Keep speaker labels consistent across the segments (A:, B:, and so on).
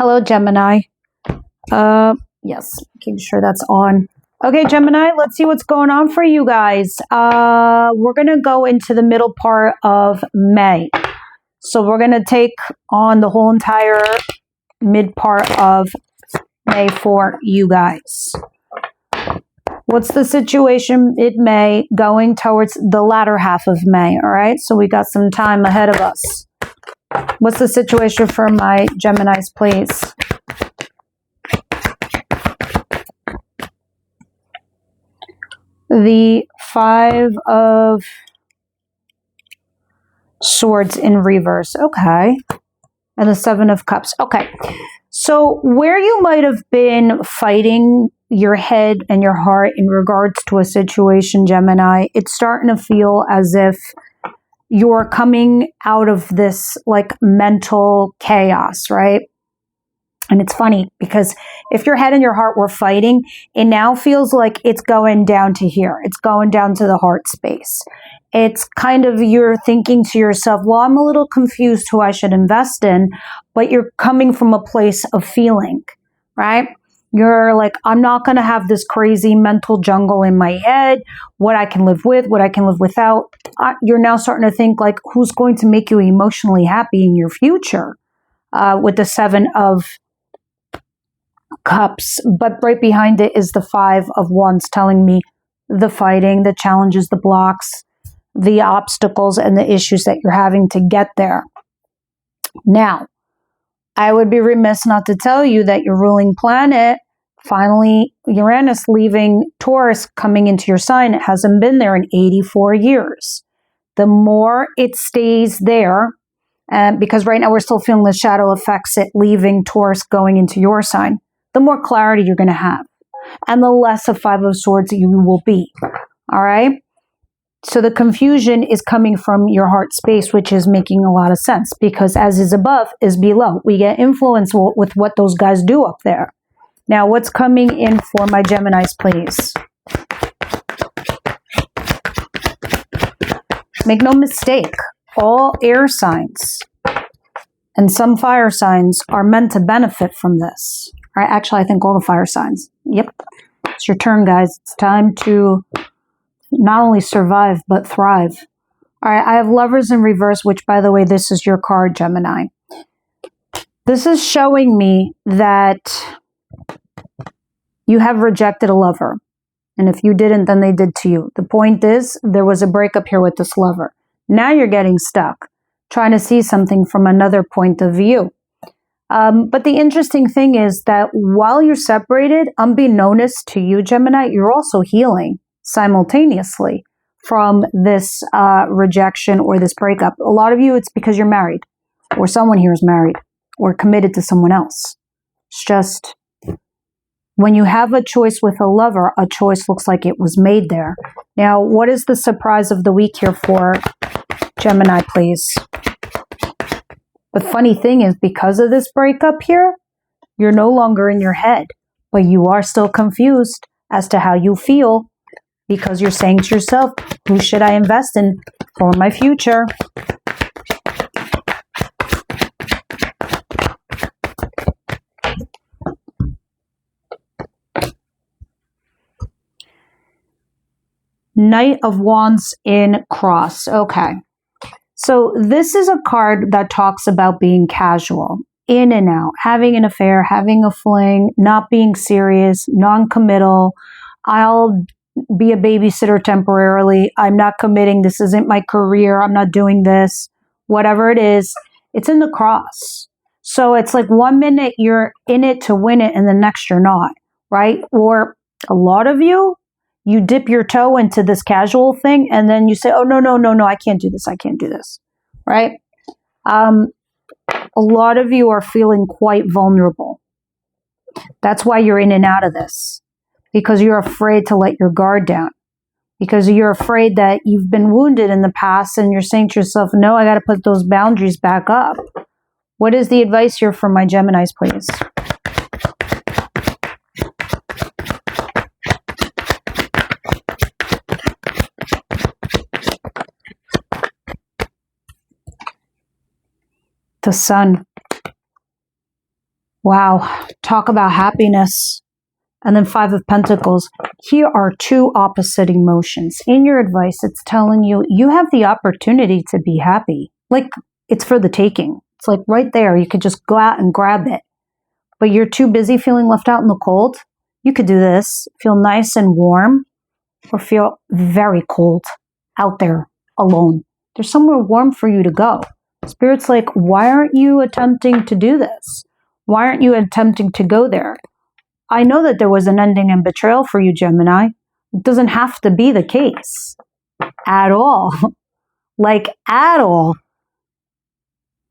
A: Hello, Gemini. Yes, making sure that's on. Okay, Gemini, let's see what's going on for you guys. We're going to go into the middle part of May. So we're going to take on the whole entire mid part of May for you guys. What's the situation in May going towards the latter half of May? All right, so we got some time ahead of us. What's the situation for my Geminis, please? The Five of Swords in reverse. Okay. And the Seven of Cups. Okay. So where you might have been fighting your head and your heart in regards to a situation, Gemini, it's starting to feel as if you're coming out of this like mental chaos, right? And it's funny because if your head and your heart were fighting, it now feels like it's going down to here. It's going down to the heart space. It's kind of you're thinking to yourself, well, I'm a little confused who I should invest in, but you're coming from a place of feeling, right? You're like, I'm not going to have this crazy mental jungle in my head, what I can live with, what I can live without. You're now starting to think like, who's going to make you emotionally happy in your future with the Seven of Cups. But right behind it is the Five of Wands telling me the fighting, the challenges, the blocks, the obstacles, and the issues that you're having to get there. Now, I would be remiss not to tell you that your ruling planet, finally, Uranus leaving Taurus, coming into your sign, it hasn't been there in 84 years. The more it stays there, because right now we're still feeling the shadow effects, it leaving Taurus, going into your sign, the more clarity you're going to have. And the less of Five of Swords you will be. All right? So the confusion is coming from your heart space, which is making a lot of sense because as is above is below. We get influence with what those guys do up there. Now, what's coming in for my Geminis, please? Make no mistake, all air signs and some fire signs are meant to benefit from this. All right, actually, I think all the fire signs. Yep. It's your turn, guys. It's time to not only survive, but thrive. All right, I have Lovers in reverse, which, by the way, this is your card, Gemini. This is showing me that you have rejected a lover. And if you didn't, then they did to you. The point is, there was a breakup here with this lover. Now you're getting stuck, trying to see something from another point of view. But the interesting thing is that while you're separated, unbeknownst to you, Gemini, you're also healing simultaneously from this rejection or this breakup. A lot of you, it's because you're married or someone here is married or committed to someone else. It's just when you have a choice with a lover, a choice looks like it was made there. Now, what is the surprise of the week here for Gemini, please? The funny thing is, because of this breakup here, you're no longer in your head, but you are still confused as to how you feel because you're saying to yourself, who should I invest in for my future? Knight of Wands in cross. Okay. So this is a card that talks about being casual, in and out, having an affair, having a fling, not being serious, non-committal. I'll be a babysitter temporarily. I'm not committing. This isn't my career. I'm not doing this. Whatever it is, it's in the cross. So it's like 1 minute you're in it to win it and the next you're not, right? Or a lot of you, you dip your toe into this casual thing and then you say, oh, no, I can't do this. I can't do this, right? A lot of you are feeling quite vulnerable. That's why you're in and out of this, because you're afraid to let your guard down, because you're afraid that you've been wounded in the past and you're saying to yourself, no, I got to put those boundaries back up. What is the advice here for my Geminis, please? The Sun. Wow. Talk about happiness. And then Five of Pentacles. Here are two opposite emotions. In your advice, it's telling you, you have the opportunity to be happy. Like, it's for the taking. It's like right there. You could just go out and grab it. But you're too busy feeling left out in the cold. You could do this. Feel nice and warm, or feel very cold out there alone. There's somewhere warm for you to go. Spirit's like, why aren't you attempting to do this? Why aren't you attempting to go there? I know that there was an ending in betrayal for you, Gemini. It doesn't have to be the case at all. Like, at all.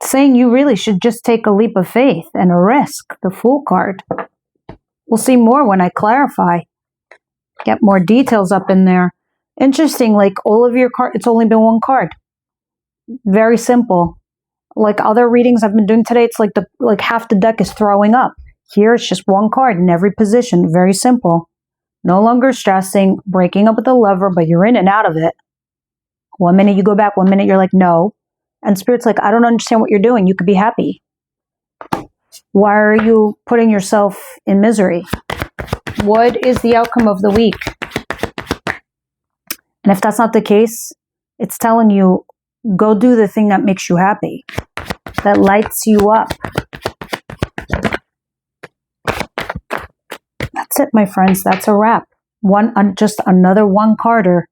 A: Saying you really should just take a leap of faith and a risk, the Fool card. We'll see more when I clarify. Get more details up in there. Interesting, like all of your cards, it's only been one card. Very simple. Like other readings I've been doing today, it's like half the deck is throwing up. Here, it's just one card in every position. Very simple. No longer stressing, breaking up with the lover, but you're in and out of it. 1 minute you go back, 1 minute you're like, no. And Spirit's like, I don't understand what you're doing. You could be happy. Why are you putting yourself in misery? What is the outcome of the week? And if that's not the case, it's telling you, go do the thing that makes you happy, that lights you up. That's it, my friends. That's a wrap. Just another one-carder.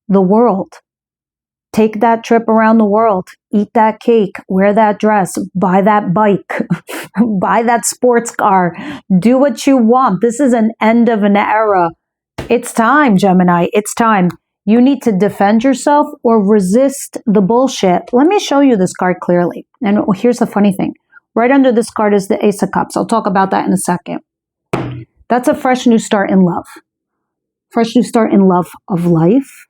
A: The world. Take that trip around the world. Eat that cake. Wear that dress. Buy that bike. Buy that sports car. Do what you want. This is an end of an era. It's time, Gemini. It's time. You need to defend yourself or resist the bullshit. Let me show you this card clearly. And here's the funny thing. Right under this card is the Ace of Cups. I'll talk about that in a second. That's a fresh new start in love. Fresh new start in love of life,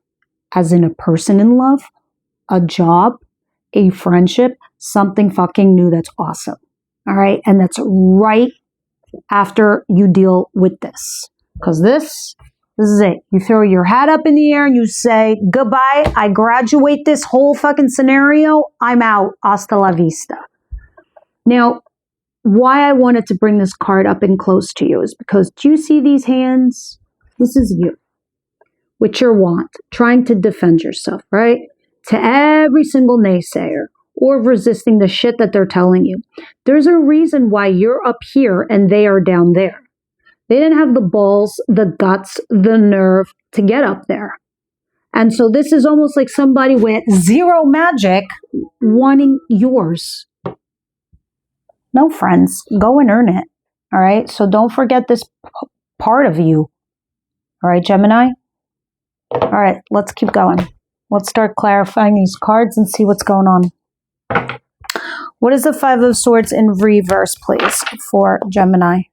A: as in a person in love, a job, a friendship, something fucking new that's awesome. All right? And that's right after you deal with this. Because this is it. You throw your hat up in the air and you say, goodbye, I graduate this whole fucking scenario, I'm out, hasta la vista. Now, why I wanted to bring this card up and close to you is because, do you see these hands? This is you, with your wand, trying to defend yourself, right? To every single naysayer or resisting the shit that they're telling you. There's a reason why you're up here and they are down there. They didn't have the balls, the guts, the nerve to get up there. And so this is almost like somebody with zero magic wanting yours. No, friends, go and earn it. All right. So don't forget this part of you. All right, Gemini. All right, let's keep going. Let's start clarifying these cards and see what's going on. What is the Five of Swords in reverse, please, for Gemini?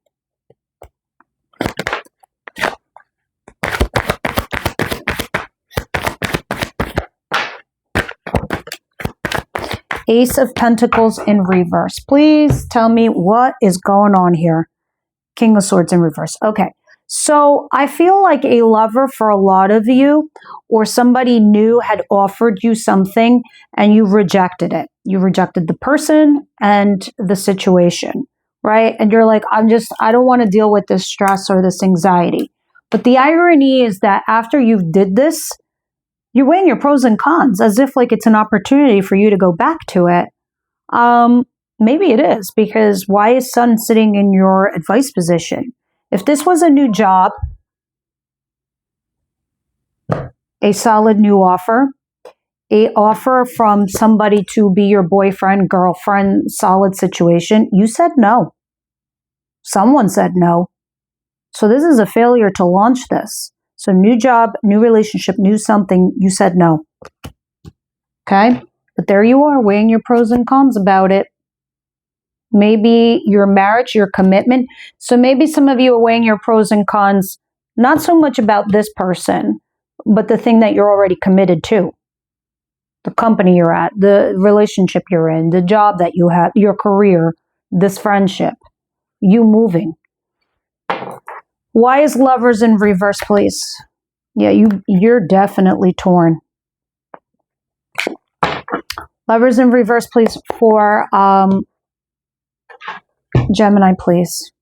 A: Ace of Pentacles in reverse. Please tell me what is going on here. King of Swords in reverse. Okay. So I feel like a lover for a lot of you, or somebody new had offered you something and you rejected it. You rejected the person and the situation, right? And you're like, I don't want to deal with this stress or this anxiety. But the irony is that after you've did this, you're weighing your pros and cons as if like it's an opportunity for you to go back to it. Maybe it is, because why is Sun sitting in your advice position? If this was a new job, a solid new offer, a offer from somebody to be your boyfriend, girlfriend, solid situation, you said no. Someone said no. So this is a failure to launch this. So new job, new relationship, new something, you said no. Okay? But there you are, weighing your pros and cons about it. Maybe your marriage, your commitment. So maybe some of you are weighing your pros and cons, not so much about this person, but the thing that you're already committed to. The company you're at, the relationship you're in, the job that you have, your career, this friendship, you moving. Why is Lovers in reverse, please? Yeah, you're definitely torn. Lovers in reverse, please, for Gemini, please.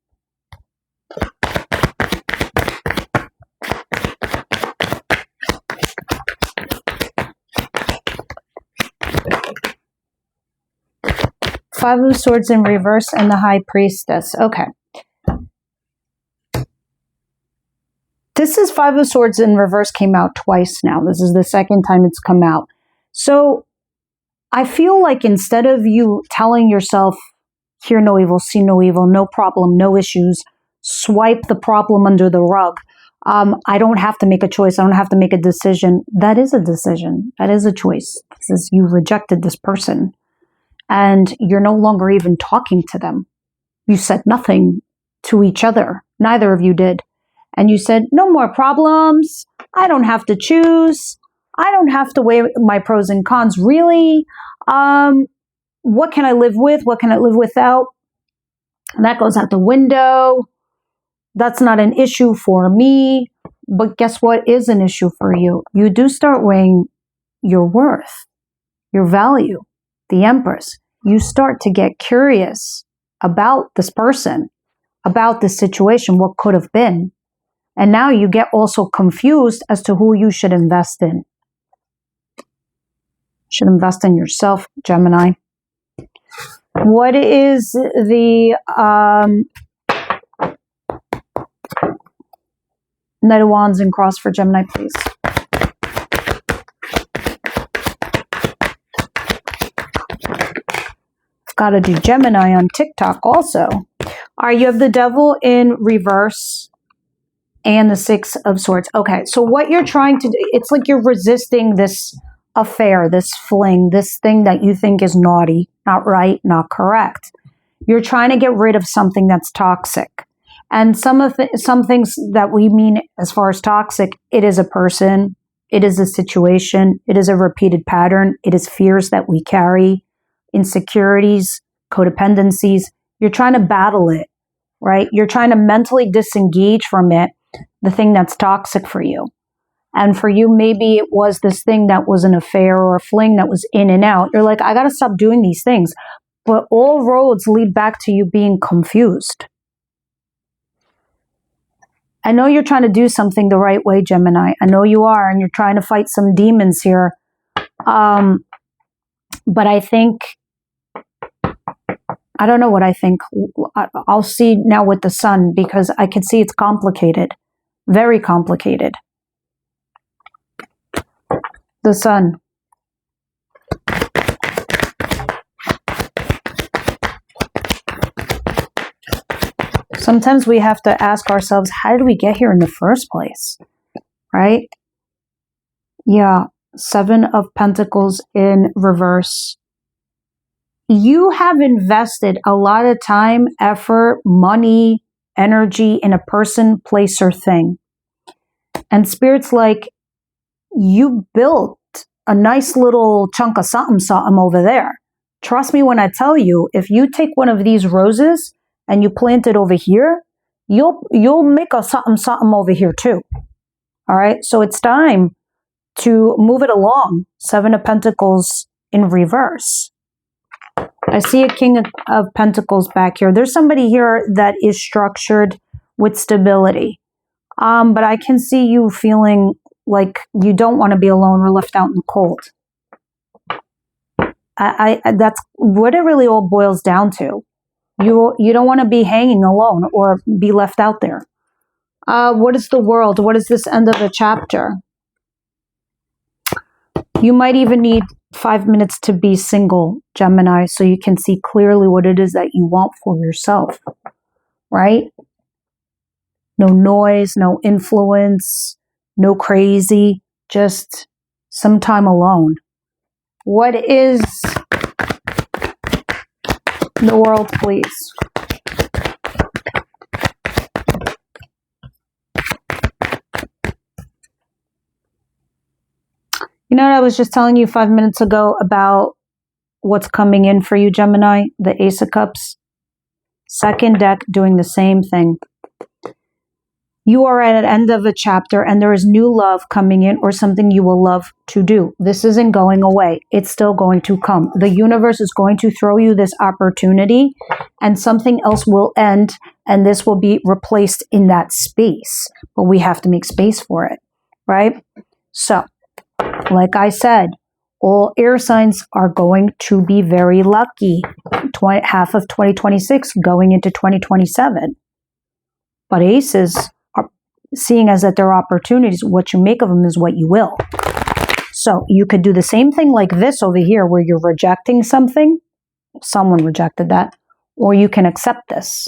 A: Five of Swords in reverse and the High Priestess. Okay. This is Five of Swords in reverse came out twice now. This is the second time it's come out. So I feel like instead of you telling yourself, hear no evil, see no evil, no problem, no issues, swipe the problem under the rug. I don't have to make a choice. I don't have to make a decision. That is a decision. That is a choice. This is, you rejected this person and you're no longer even talking to them. You said nothing to each other. Neither of you did. And you said, no more problems. I don't have to choose. I don't have to weigh my pros and cons. Really? What can I live with? What can I live without? And that goes out the window. That's not an issue for me. But guess what is an issue for you? You do start weighing your worth, your value, the Empress. You start to get curious about this person, about this situation, what could have been. And now you get also confused as to who you should invest in. Should invest in yourself, Gemini. What is the Knight of Wands and Cross for Gemini, please? I've got to do Gemini on TikTok also. All right, you have the Devil in reverse and the Six of Swords. Okay, so what you're trying to do, it's like you're resisting this affair, this fling, this thing that you think is naughty, not right, not correct. You're trying to get rid of something that's toxic. And some things that we mean as far as toxic, it is a person, it is a situation, it is a repeated pattern, it is fears that we carry, insecurities, codependencies. You're trying to battle it, right? You're trying to mentally disengage from it, the thing that's toxic for you. And for you, maybe it was this thing that was an affair or a fling that was in and out. You're like, I got to stop doing these things. But all roads lead back to you being confused. I know you're trying to do something the right way, Gemini. I know you are, and you're trying to fight some demons here. But I think, I don't know what I think. I'll see now with the Sun, because I can see it's complicated. Very complicated. The Sun. Sometimes we have to ask ourselves, how did we get here in the first place? Right? Yeah. Seven of Pentacles in reverse. You have invested a lot of time, effort, money, energy in a person, place, or thing. And Spirit's like, you built a nice little chunk of something over there. Trust me when I tell you, if you take one of these roses and you plant it over here, you'll make a something over here too. All right, so it's time to move it along. Seven of Pentacles in reverse. I see a King of Pentacles back here. There's somebody here that is structured with stability. But I can see you feeling like you don't want to be alone or left out in the cold. That's what it really all boils down to. You don't want to be hanging alone or be left out there. What is the World? What is this end of a chapter? You might even need 5 minutes to be single, Gemini, so you can see clearly what it is that you want for yourself, right? No noise, no influence, no crazy, just some time alone. What is the World, please? You know what I was just telling you 5 minutes ago about what's coming in for you, Gemini? The Ace of Cups. Second deck doing the same thing. You are at an end of a chapter and there is new love coming in or something you will love to do. This isn't going away. It's still going to come. The universe is going to throw you this opportunity and something else will end and this will be replaced in that space. But we have to make space for it, right? So, like I said, all air signs are going to be very lucky. Half of 2026 going into 2027. But aces are seeing as that they're opportunities. What you make of them is what you will. So you could do the same thing like this over here where you're rejecting something. Someone rejected that. Or you can accept this.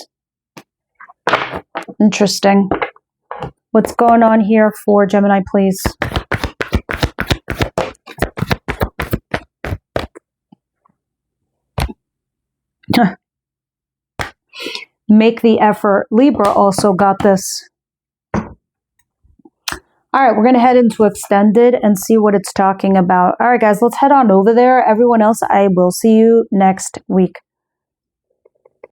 A: Interesting. What's going on here for Gemini, please? Make the effort. Libra also got this. All right, we're going to head into extended and see what it's talking about. All right, guys, let's head on over there. Everyone else, I will see you next week.